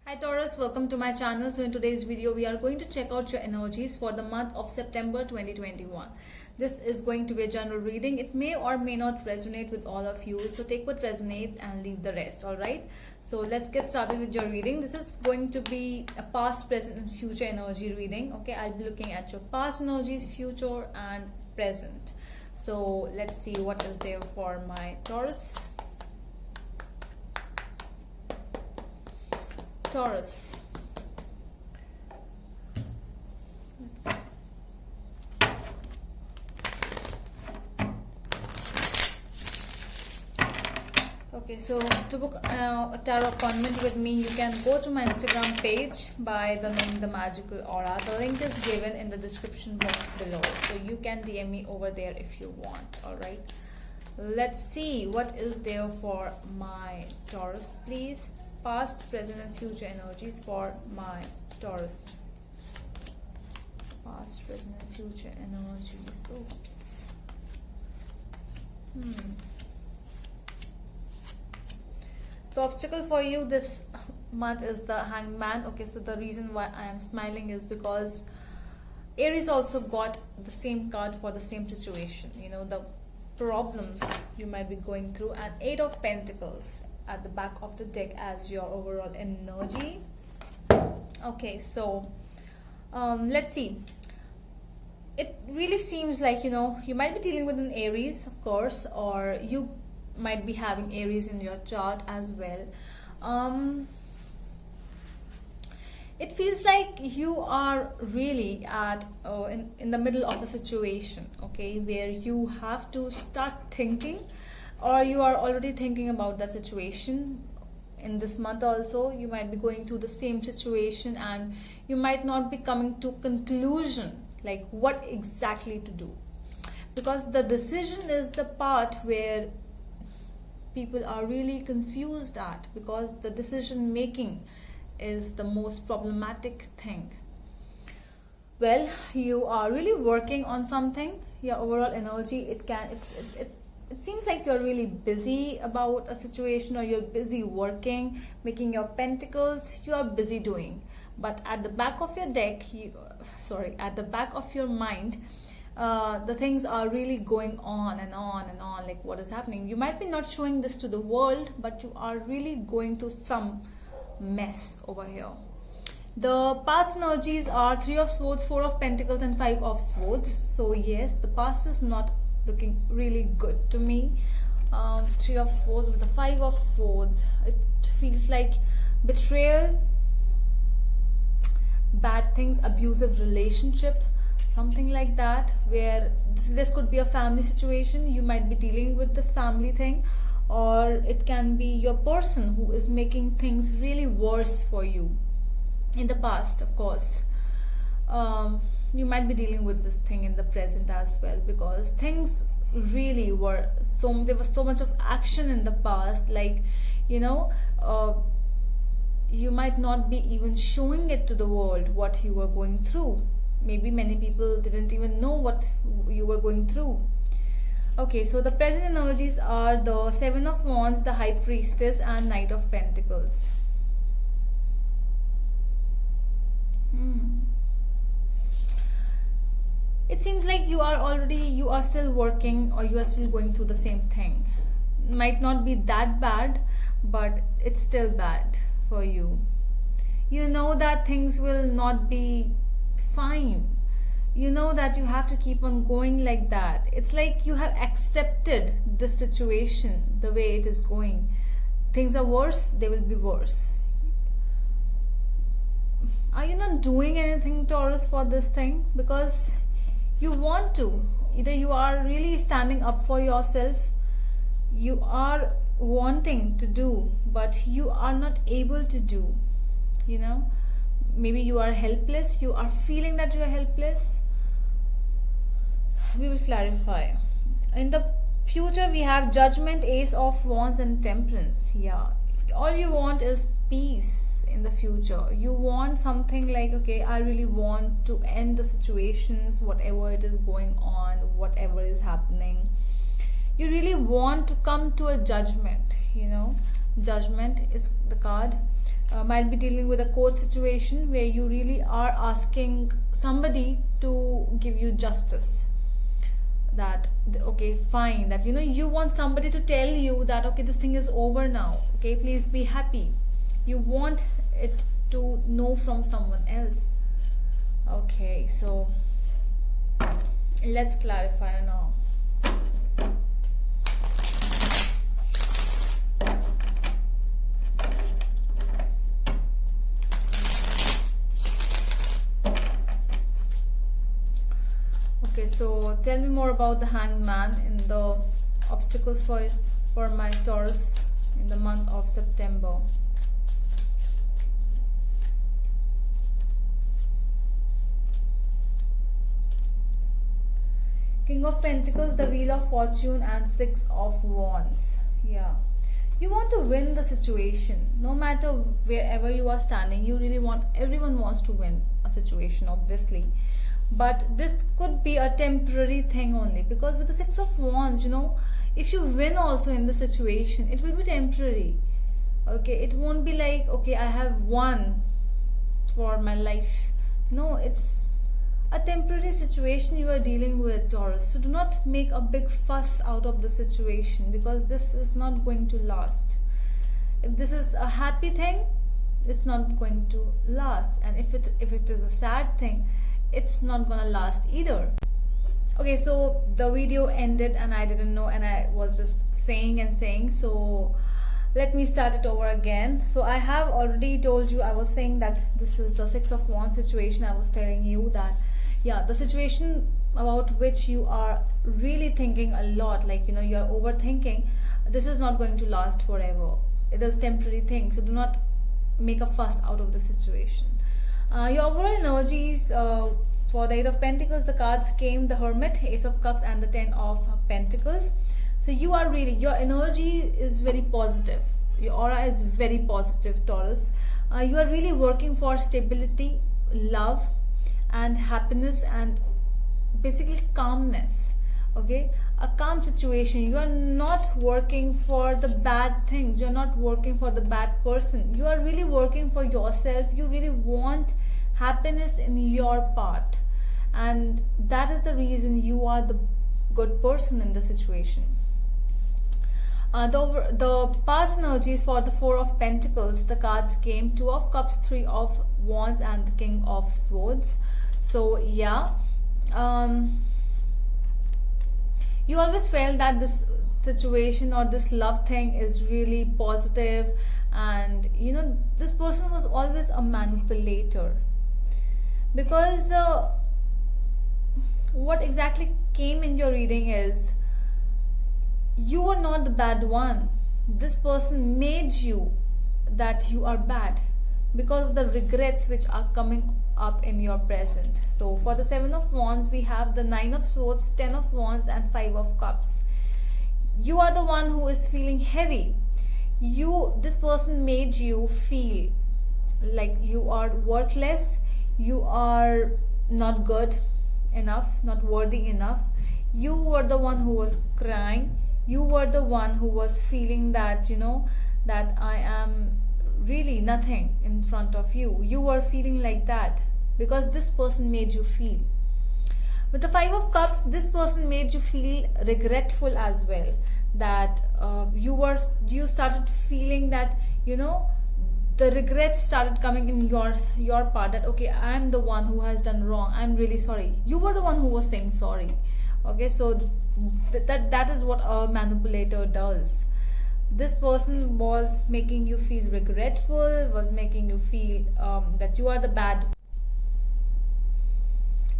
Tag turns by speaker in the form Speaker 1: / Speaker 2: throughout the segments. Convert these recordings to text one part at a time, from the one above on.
Speaker 1: Hi Taurus, welcome to my channel. So in today's video we are going to check out your energies for the month of September 2021. This is going to be a general reading. It may or may not resonate with all of you, so take what resonates and leave the rest. Alright, so let's get started with your reading. This is going to be a past, present and future energy reading. Okay, I'll be looking at your past energies, future and present. So let's see what is there for my Taurus. Taurus. Let's see. Okay, so to book a tarot appointment with me, you can go to my Instagram page by the name The Magical Aura. The link is given in the description box below, so you can DM me over there if you want. Alright, let's see what is there for my Taurus, please. Past, present and future energies for my Taurus. Past, present and future energies. Oops. The obstacle for you this month is the Hanged Man. Okay, so the reason why I am smiling is because Aries also got the same card for the same situation. You know, the problems you might be going through, and Eight of Pentacles at the back of the deck as your overall energy. Okay, so let's see. It really seems like, you know, you might be dealing with an Aries, of course, or you might be having Aries in your chart as well. It feels like you are really at in the middle of a situation, okay, where you have to start thinking, or you are already thinking about that situation. In this month also you might be going through the same situation, and you might not be coming to conclusion like what exactly to do, because the decision is the part where people are really confused at, because the decision making is the most problematic thing. Well, you are really working on something. Your overall energy, it seems like you're really busy about a situation, or you're busy working, making your pentacles, you are busy doing. But at the back of your deck, at the back of your mind, the things are really going on and on and on, like what is happening. You might be not showing this to the world, but you are really going through some mess over here. The past energies are Three of Swords, Four of Pentacles and Five of Swords. So yes, the past is not looking really good to me. Three of Swords with the Five of Swords, it feels like betrayal, bad things, abusive relationship, something like that, where this could be a family situation. You might be dealing with the family thing, or it can be your person who is making things really worse for you in the past. Of course, you might be dealing with this thing in the present as well, because things really were there was so much of action in the past, like, you know, you might not be even showing it to the world what you were going through. Maybe many people didn't even know what you were going through. Okay, so the present energies are the Seven of Wands, the High Priestess and Knight of Pentacles. It seems like you are still working, or you are still going through the same thing. Might not be that bad, but it's still bad for you. You know that things will not be fine. You know that you have to keep on going like that. It's like you have accepted the situation the way it is going. Things are worse, they will be worse. Are you not doing anything, Taurus, for this thing? Because you want to. Either you are really standing up for yourself, you are wanting to do, but you are not able to do. You know, maybe you are helpless, you are feeling that you are helpless. We will clarify. In the future we have Judgment, Ace of Wands and Temperance. Yeah, all you want is peace in the future. You want something like, okay, I really want to end the situations, whatever it is going on, whatever is happening. You really want to come to a judgment, you know. Judgment is the card. Might be dealing with a court situation where you really are asking somebody to give you justice. That okay, fine, that you want somebody to tell you that okay, this thing is over now, okay, please be happy. You want it to know from someone else. Okay, so let's clarify now. Okay, so tell me more about the Hanged Man in the obstacles for my Taurus in the month of September. King of Pentacles, the Wheel of Fortune, and Six of Wands. Yeah, you want to win the situation. No matter wherever you are standing, you really want, everyone wants to win a situation, obviously. But this could be a temporary thing only, because with the Six of Wands, if you win also in the situation, it will be temporary. Okay, it won't be like, okay, I have won for my life. No, it's a temporary situation you are dealing with, Taurus. So do not make a big fuss out of the situation, because this is not going to last. If this is a happy thing, it's not going to last, and if it is a sad thing, it's not gonna last either. Okay, so the video ended and I didn't know, and I was just saying, so let me start it over again. So I have already told you, I was saying that this is the Six of Wands situation. I was telling you that, yeah, the situation about which you are really thinking a lot, like you are overthinking, this is not going to last forever. It is temporary thing, so do not make a fuss out of the situation. Your overall energies for the Eight of Pentacles, the cards came the Hermit, Ace of Cups, and the Ten of Pentacles. So you are really, your energy is very positive. Your aura is very positive, Taurus. You are really working for stability, love, and happiness, and basically calmness. Okay, a calm situation. You are not working for the bad things. You are not working for the bad person. You are really working for yourself. You really want happiness in your part, and that is the reason you are the good person in the situation. The past energies for the Four of Pentacles, the cards came Two of Cups, Three of Wands, and the King of Swords. So yeah, you always felt that this situation or this love thing is really positive, and this person was always a manipulator, because what exactly came in your reading is you were not the bad one. This person made you that you are bad because of the regrets which are coming up in your present. So for the Seven of Wands, we have the Nine of Swords, Ten of Wands, and Five of Cups. You are the one who is feeling heavy. This person made you feel like you are worthless, you are not good enough, not worthy enough. You were the one who was crying. You were the one who was feeling that that I am really nothing in front of you. You were feeling like that because this person made you feel. With the Five of Cups, this person made you feel regretful as well, that you started feeling that the regrets started coming in your part, that okay, I'm the one who has done wrong, I'm really sorry. You were the one who was saying sorry. Okay, so that is what a manipulator does. This person was making you feel regretful, was making you feel that you are the bad.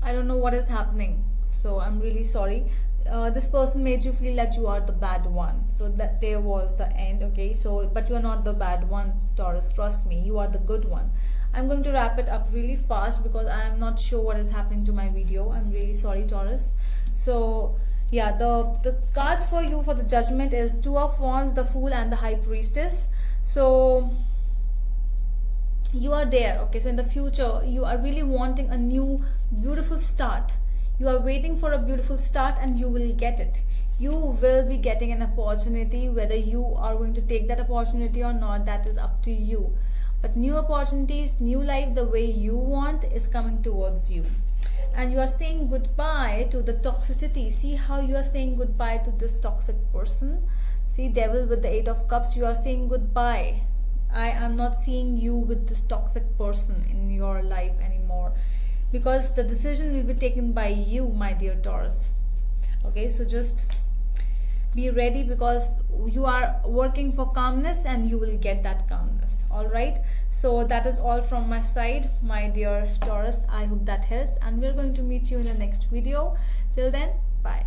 Speaker 1: I don't know what is happening, so I'm really sorry. This person made you feel that you are the bad one, so that there was the end. Okay, so but you are not the bad one, Taurus, trust me, you are the good one. I'm going to wrap it up really fast because I am not sure what is happening to my video. I'm really sorry, Taurus. So yeah, the cards for you for the Judgment is Two of Wands, the Fool, and the High Priestess. So you are there. Okay, so in the future you are really wanting a new beautiful start. You are waiting for a beautiful start and you will get it. You will be getting an opportunity. Whether you are going to take that opportunity or not, that is up to you. But new opportunities, new life, the way you want is coming towards you. And you are saying goodbye to the toxicity. See how you are saying goodbye to this toxic person. See, devil with the 8 of cups, you are saying goodbye. I am not seeing you with this toxic person in your life anymore, because the decision will be taken by you, my dear Taurus. Okay, so just be ready, because you are working for calmness and you will get that calmness. All right, so that is all from my side, my dear Taurus. I hope that helps, and we're going to meet you in the next video. Till then, bye.